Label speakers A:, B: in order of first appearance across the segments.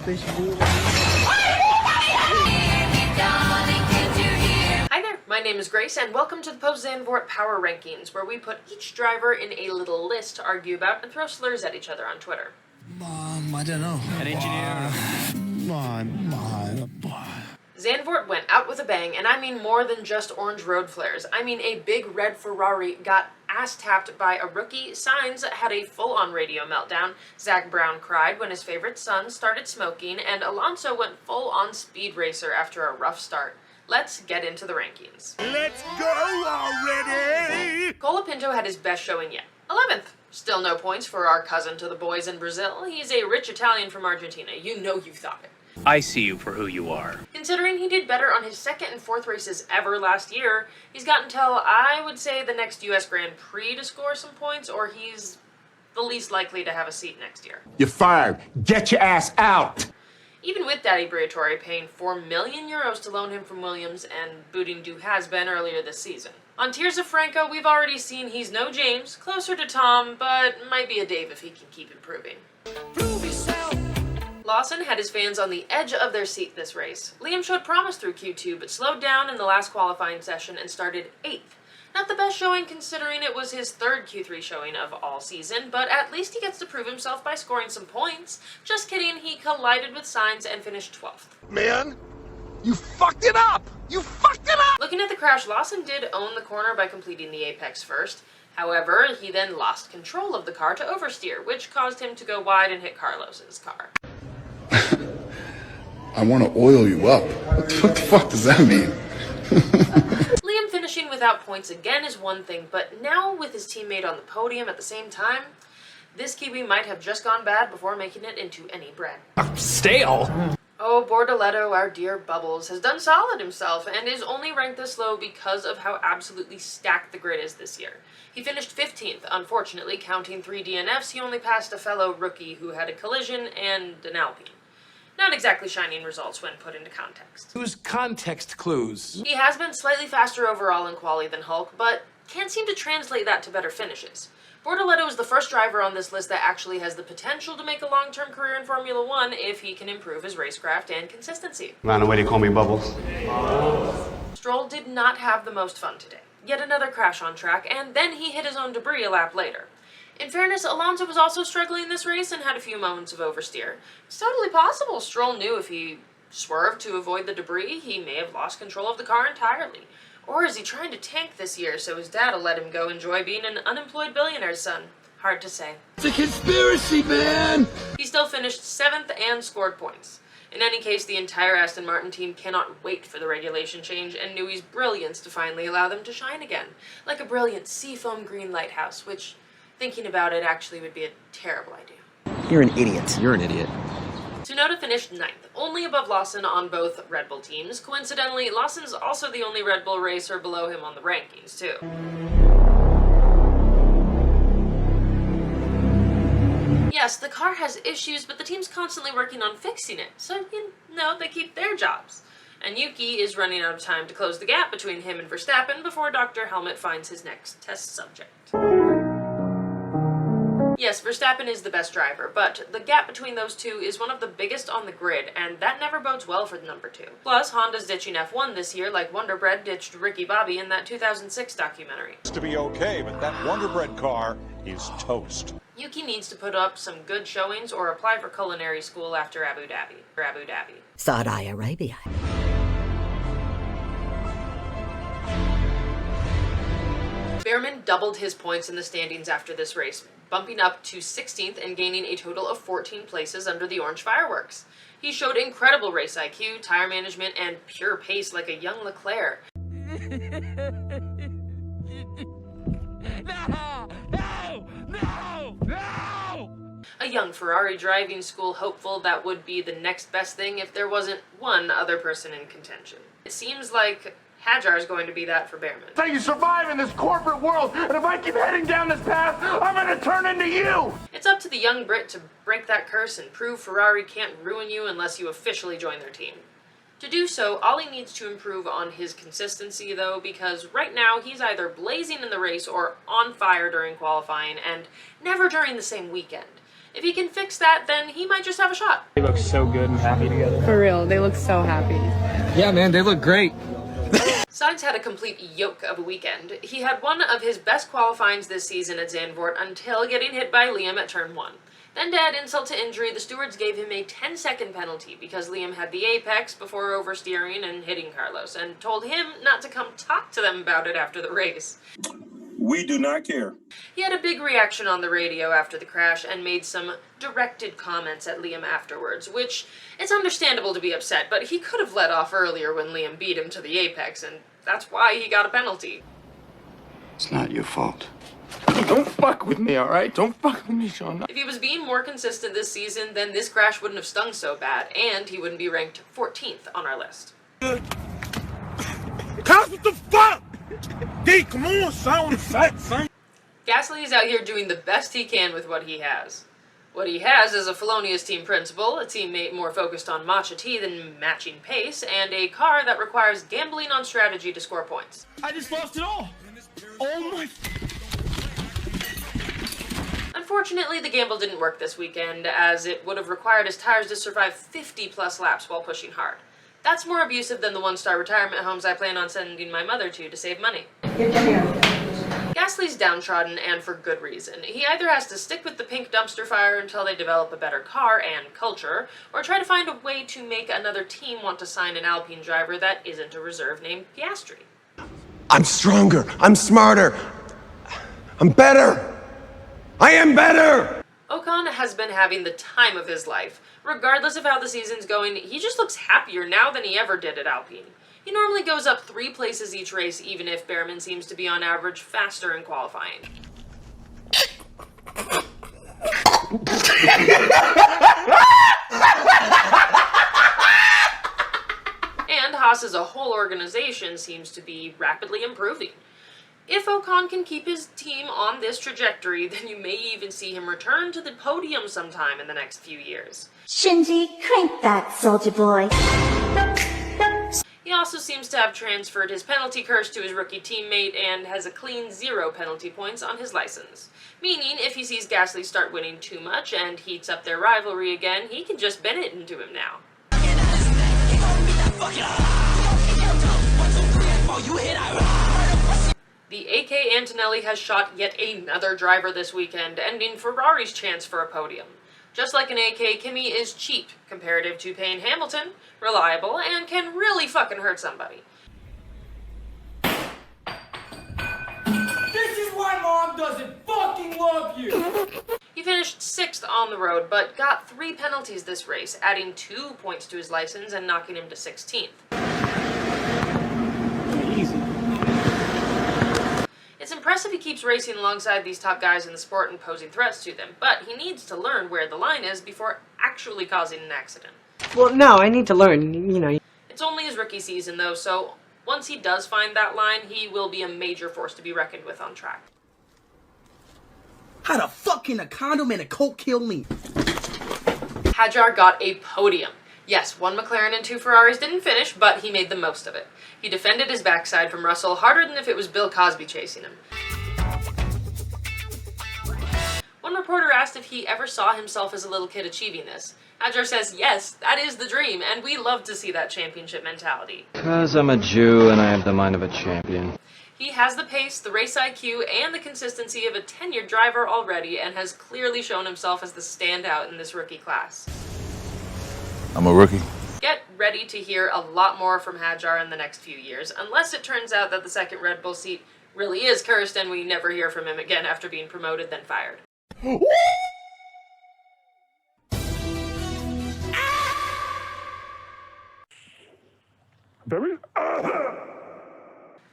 A: Hi there, my name is Grace, and welcome to the Post-Zandvoort Power Rankings, where we put each driver in a little list to argue about and throw slurs at each other on Twitter.
B: I don't know.
C: An engineer.
A: Zandvoort went out with a bang, and I mean more than just orange road flares. I mean a big red Ferrari got ass-tapped by a rookie, Sainz had a full-on radio meltdown, Zach Brown cried when his favorite son started smoking, and Alonso went full-on speed racer after a rough start. Let's get into the rankings.
B: Let's go already!
A: Colapinto had his best showing yet. 11th. Still no points for our cousin to the boys in Brazil. He's a rich Italian from Argentina. You know you thought it.
C: I see you for who you are.
A: Considering he did better on his second and fourth races ever last year, he's got until, I would say, the next US Grand Prix to score some points, or he's the least likely to have a seat next year.
D: You're fired. Get your ass out!
A: Even with Daddy Briatore paying €4 million to loan him from Williams and booting Du has-been earlier this season. On Tears of Franco, we've already seen he's no James, closer to Tom, but might be a Dave if he can keep improving.
B: Prove yourself!
A: Lawson had his fans on the edge of their seat this race. Liam showed promise through Q2, but slowed down in the last qualifying session and started 8th. Not the best showing considering it was his third Q3 showing of all season, but at least he gets to prove himself by scoring some points. Just kidding, he collided with Sainz and finished 12th.
B: Man, you fucked it up! You fucked it up!
A: Looking at the crash, Lawson did own the corner by completing the apex first. However, he then lost control of the car to oversteer, which caused him to go wide and hit Carlos's car.
E: I want to oil you up. What the fuck does that mean?
A: Liam finishing without points again is one thing, but now with his teammate on the podium at the same time, this Kiwi might have just gone bad before making it into any bread.
C: Stale.
A: Oh, Bortoletto, our dear Bubbles, has done solid himself and is only ranked this low because of how absolutely stacked the grid is this year. He finished 15th, unfortunately, counting 3 DNFs, he only passed a fellow rookie who had a collision and an Alpine. Not exactly shining results when put into context.
C: Use context clues.
A: He has been slightly faster overall in quali than Hulk, but can't seem to translate that to better finishes. Bortoletto is the first driver on this list that actually has the potential to make a long-term career in Formula One if he can improve his racecraft and consistency.
F: Man, why do you call me Bubbles?
A: Stroll did not have the most fun today. Yet another crash on track, and then he hit his own debris a lap later. In fairness, Alonso was also struggling this race and had a few moments of oversteer. It's totally possible Stroll knew if he swerved to avoid the debris, he may have lost control of the car entirely. Or is he trying to tank this year so his dad'll let him go enjoy being an unemployed billionaire's son? Hard to say.
B: It's a conspiracy, man!
A: He still finished 7th and scored points. In any case, the entire Aston Martin team cannot wait for the regulation change and Newey's brilliance to finally allow them to shine again. Like a brilliant seafoam green lighthouse, which, thinking about it, actually would be a terrible idea.
G: You're an idiot. You're an idiot.
A: Tsunoda finished 9th, only above Lawson on both Red Bull teams. Coincidentally, Lawson's also the only Red Bull racer below him on the rankings, too. Yes, the car has issues, but the team's constantly working on fixing it, so, you know, they keep their jobs. And Yuki is running out of time to close the gap between him and Verstappen before Dr. Helmet finds his next test subject. Yes, Verstappen is the best driver, but the gap between those two is one of the biggest on the grid, and that never bodes well for the number 2. Plus, Honda's ditching F1 this year like Wonder Bread ditched Ricky Bobby in that 2006 documentary.
H: To be okay, but that Wonder Bread car is toast.
A: Yuki needs to put up some good showings or apply for culinary school after Abu Dhabi.
G: Saudi Arabia.
A: Behrman doubled his points in the standings after this race, bumping up to 16th and gaining a total of 14 places under the orange fireworks. He showed incredible race IQ, tire management, and pure pace like a young Leclerc. A young Ferrari driving school hopeful that would be the next best thing if there wasn't one other person in contention. It seems like Hadjar is going to be that for Behrman.
D: How you survive in this corporate world, and if I keep heading down this path, I'm gonna turn into you!
A: It's up to the young Brit to break that curse and prove Ferrari can't ruin you unless you officially join their team. To do so, Ollie needs to improve on his consistency though, because right now he's either blazing in the race or on fire during qualifying, and never during the same weekend. If he can fix that, then he might just have a shot.
F: They look so good and happy together.
I: For real, they look so happy.
C: Yeah, man, they look great.
A: Sainz had a complete yoke of a weekend. He had one of his best qualifyings this season at Zandvoort until getting hit by Liam at turn 1. Then to add insult to injury, the stewards gave him a 10-second penalty because Liam had the apex before oversteering and hitting Carlos, and told him not to come talk to them about it after the race.
H: We do not care.
A: He had a big reaction on the radio after the crash and made some directed comments at Liam afterwards, which it's understandable to be upset, but he could have let off earlier when Liam beat him to the apex, and that's why he got a penalty.
E: It's not your fault.
D: Don't fuck with me, alright? Don't fuck with me, Sean.
A: If he was being more consistent this season, then this crash wouldn't have stung so bad, and he wouldn't be ranked 14th on our list.
D: Cops, what the fuck? D, come on, son. Son.
A: Gasly is out here doing the best he can with what he has. What he has is a felonious team principal, a teammate more focused on matcha tea than matching pace, and a car that requires gambling on strategy to score points.
D: I just lost it all. Oh my...
A: Unfortunately, the gamble didn't work this weekend, as it would have required his tires to survive 50-plus laps while pushing hard. That's more abusive than the one-star retirement homes I plan on sending my mother to save money. Gasly's downtrodden, and for good reason. He either has to stick with the pink dumpster fire until they develop a better car and culture, or try to find a way to make another team want to sign an Alpine driver that isn't a reserve named Piastri.
B: I'm stronger. I'm smarter. I'm better. I am better!
A: Ocon has been having the time of his life. Regardless of how the season's going, he just looks happier now than he ever did at Alpine. He normally goes up 3 places each race, even if Behrman seems to be on average faster in qualifying. And Haas as a whole organization seems to be rapidly improving. If Ocon can keep his team on this trajectory, then you may even see him return to the podium sometime in the next few years.
J: Shinji, crank that, soldier boy.
A: He also seems to have transferred his penalty curse to his rookie teammate and has a clean 0 penalty points on his license. Meaning, if he sees Gasly start winning too much and heats up their rivalry again, he can just bend it into him now. The AK Antonelli has shot yet another driver this weekend, ending Ferrari's chance for a podium. Just like an AK, Kimi is cheap, comparative to Payne Hamilton, reliable, and can really fucking hurt somebody.
F: This is why Mom doesn't fucking love you!
A: He finished 6th on the road, but got 3 penalties this race, adding 2 points to his license and knocking him to 16th.
F: Easy.
A: It's impressive he keeps racing alongside these top guys in the sport and posing threats to them, but he needs to learn where the line is before actually causing an accident.
I: Well, no, I need to learn, you know.
A: It's only his rookie season though, so once he does find that line, he will be a major force to be reckoned with on track.
K: How the fuck can a condom and a coke kill me?
A: Hadjar got a podium. Yes, 1 McLaren and 2 Ferraris didn't finish, but he made the most of it. He defended his backside from Russell harder than if it was Bill Cosby chasing him. One reporter asked if he ever saw himself as a little kid achieving this. Hadjar says, yes, that is the dream, and we love to see that championship mentality.
L: 'Cause I'm a Jew and I have the mind of a champion.
A: He has the pace, the race IQ, and the consistency of a tenured driver already, and has clearly shown himself as the standout in this rookie class.
E: I'm a rookie.
A: Get ready to hear a lot more from Hadjar in the next few years, unless it turns out that the second Red Bull seat really is cursed and we never hear from him again after being promoted then fired.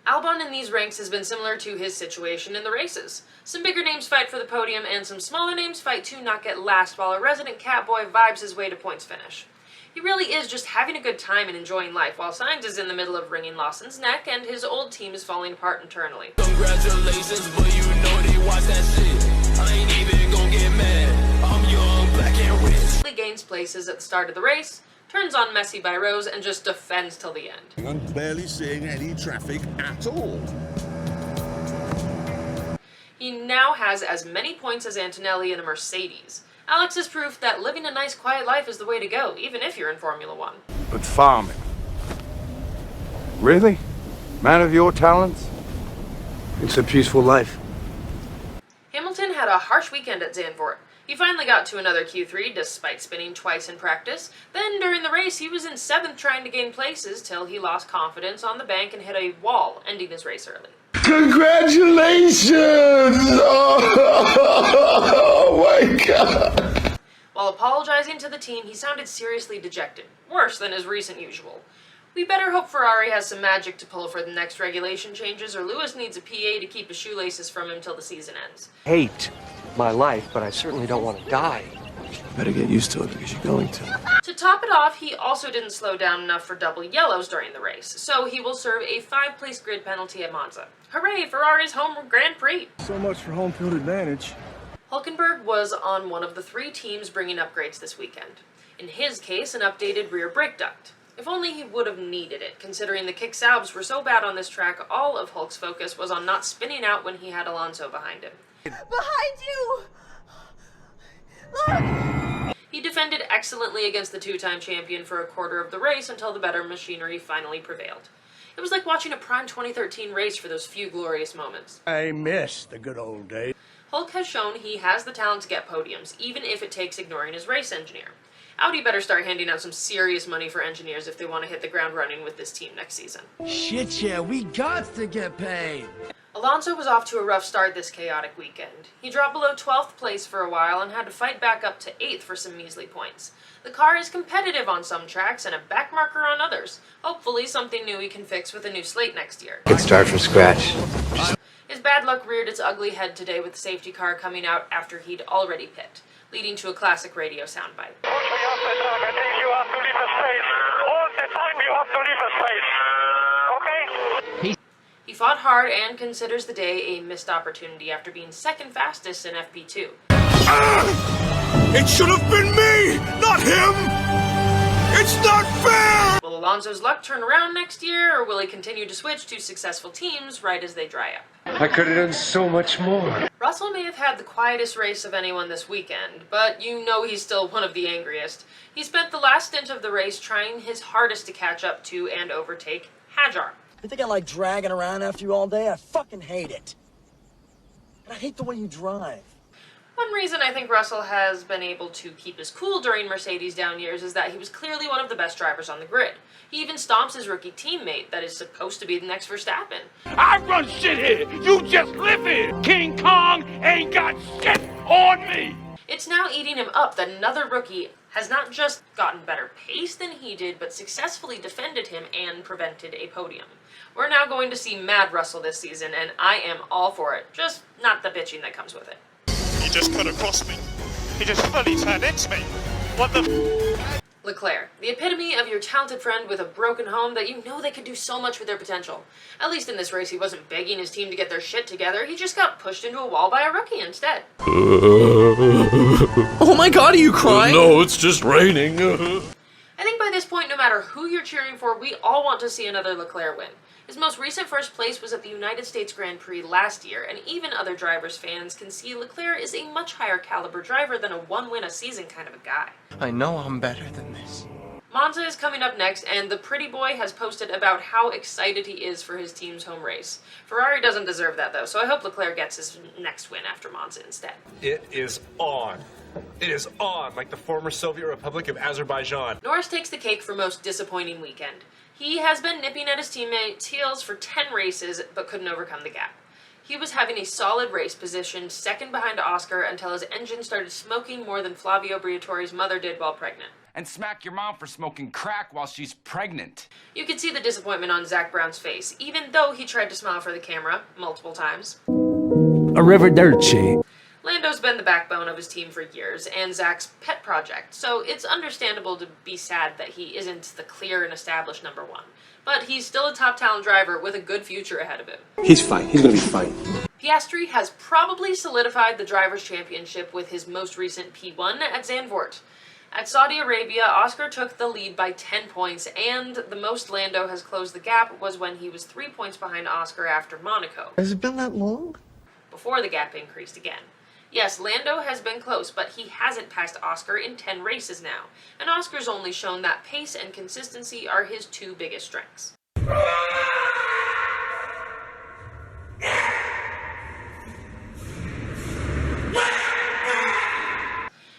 A: Albon in these ranks has been similar to his situation in the races. Some bigger names fight for the podium and some smaller names fight to not get last while a resident catboy vibes his way to points finish. He really is just having a good time and enjoying life, while Sainz is in the middle of wringing Lawson's neck and his old team is falling apart internally.
M: Congratulations, but you know they watch that shit. I ain't even gonna get mad. I'm young, black and rich.
A: He gains places at the start of the race, turns on Messi by Rose, and just defends till the end.
E: I'm barely seeing any traffic at all.
A: He now has as many points as Antonelli in a Mercedes. Alex is proof that living a nice, quiet life is the way to go, even if you're in Formula One.
D: But farming? Really? Man of your talents? It's a peaceful life.
A: Hamilton had a harsh weekend at Zandvoort. He finally got to another Q3 despite spinning twice in practice. Then during the race he was in 7th trying to gain places till he lost confidence on the bank and hit a wall, ending his race early.
E: Congratulations! Oh my God!
A: While apologizing to the team, he sounded seriously dejected, worse than his recent usual. We better hope Ferrari has some magic to pull for the next regulation changes, or Lewis needs a PA to keep his shoelaces from him till the season ends.
C: Hate my life, but I certainly don't want to die.
B: Better get used to it because you're going to.
A: To top it off, he also didn't slow down enough for double yellows during the race, so he will serve a 5-place grid penalty at Monza. Hooray, Ferrari's home Grand Prix!
B: So much for home field advantage.
A: Hulkenberg was on one of the 3 teams bringing upgrades this weekend. In his case, an updated rear brake duct. If only he would have needed it, considering the kick salves were so bad on this track, all of Hulk's focus was on not spinning out when he had Alonso behind him.
J: Behind you! Look!
A: He defended excellently against the 2-time champion for a quarter of the race until the better machinery finally prevailed. It was like watching a prime 2013 race for those few glorious moments.
D: I miss the good old days.
A: Hulk has shown he has the talent to get podiums, even if it takes ignoring his race engineer. Audi better start handing out some serious money for engineers if they want to hit the ground running with this team next season.
K: Shit, yeah, we got to get paid.
A: Alonso was off to a rough start this chaotic weekend. He dropped below 12th place for a while and had to fight back up to 8th for some measly points. The car is competitive on some tracks and a backmarker on others. Hopefully something new he can fix with a new slate next year.
C: Could start from scratch.
A: His bad luck reared its ugly head today with the safety car coming out after he'd already pit, leading to a classic radio soundbite. He fought hard and considers the day a missed opportunity after being 2nd fastest in FP2.
D: It should have been me, not him! It's not fair!
A: Will Alonso's luck turn around next year, or will he continue to switch to successful teams right as they dry up?
C: I could have done so much more.
A: Russell may have had the quietest race of anyone this weekend, but you know he's still one of the angriest. He spent the last stint of the race trying his hardest to catch up to and overtake Hadjar.
K: You think I like dragging around after you all day? I fucking hate it. And I hate the way you drive.
A: One reason I think Russell has been able to keep his cool during Mercedes' down years is that he was clearly one of the best drivers on the grid. He even stomps his rookie teammate that is supposed to be the next Verstappen.
D: I run shit here! You just live here! King Kong ain't got shit on me!
A: It's now eating him up that another rookie has not just gotten better pace than he did, but successfully defended him and prevented a podium. We're now going to see Mad Russell this season, and I am all for it, just not the bitching that comes with it.
H: He just cut across me. He just fully turned into me. What the
A: Leclerc, the epitome of your talented friend with a broken home that you know they could do so much with their potential. At least in this race he wasn't begging his team to get their shit together, he just got pushed into a wall by a rookie instead.
K: Oh my god, are you crying?
M: No, it's just raining.
A: I think by this point, no matter who you're cheering for, we all want to see another Leclerc win. His most recent first place was at the United States Grand Prix last year, and even other drivers' fans can see Leclerc is a much higher caliber driver than a one-win-a-season kind of a guy.
K: I know I'm better than this.
A: Monza is coming up next, and the pretty boy has posted about how excited he is for his team's home race. Ferrari doesn't deserve that, though, so I hope Leclerc gets his next win after Monza instead.
C: It is on. It is on, like the former Soviet Republic of Azerbaijan.
A: Norris takes the cake for most disappointing weekend. He has been nipping at his teammates' heels for 10 races, but couldn't overcome the gap. He was having a solid race, positioned 2nd behind Oscar until his engine started smoking more than Flavio Briatore's mother did while pregnant.
B: And smack your mom for smoking crack while she's pregnant.
A: You could see the disappointment on Zach Brown's face, even though he tried to smile for the camera multiple times.
B: Arrivederci.
A: Lando's been the backbone of his team for years, and Zach's pet project, so it's understandable to be sad that he isn't the clear and established number 1. But he's still a top talent driver with a good future ahead of him.
B: He's fine. He's gonna be fine.
A: Piastri has probably solidified the Drivers' Championship with his most recent P1 at Zandvoort. At Saudi Arabia, Oscar took the lead by 10 points, and the most Lando has closed the gap was when he was 3 points behind Oscar after Monaco.
K: Has it been that long?
A: Before the gap increased again. Yes, Lando has been close, but he hasn't passed Oscar in 10 races now, and Oscar's only shown that pace and consistency are his two biggest strengths.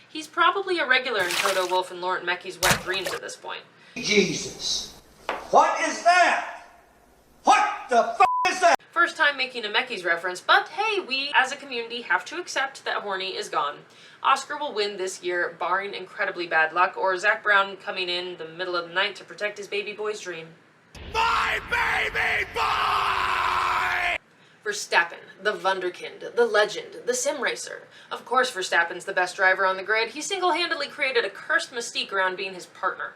A: He's probably a regular in Toto Wolff and Laurent Mecky's wet dreams at this point.
N: Jesus. What is that? What the f*** is that?
A: First time making a Mecky's reference, but hey, we as a community have to accept that Horny is gone. Oscar will win this year, barring incredibly bad luck, or Zach Brown coming in the middle of the night to protect his baby boy's dream.
D: My baby boy!
A: Verstappen, the Wunderkind, the legend, the sim racer. Of course Verstappen's the best driver on the grid. He single-handedly created a cursed mystique around being his partner.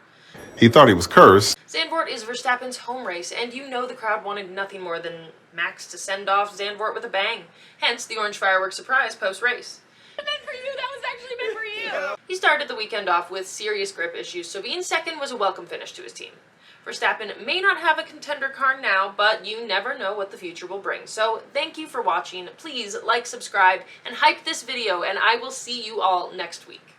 E: He thought he was cursed.
A: Zandvoort is Verstappen's home race, and you know the crowd wanted nothing more than Max to send off Zandvoort with a bang. Hence the orange fireworks surprise post-race.
J: Meant for you, that was actually meant for you.
A: He started the weekend off with serious grip issues, so being second was a welcome finish to his team. Verstappen may not have a contender car now, but you never know what the future will bring. So thank you for watching. Please like, subscribe, and hype this video, and I will see you all next week.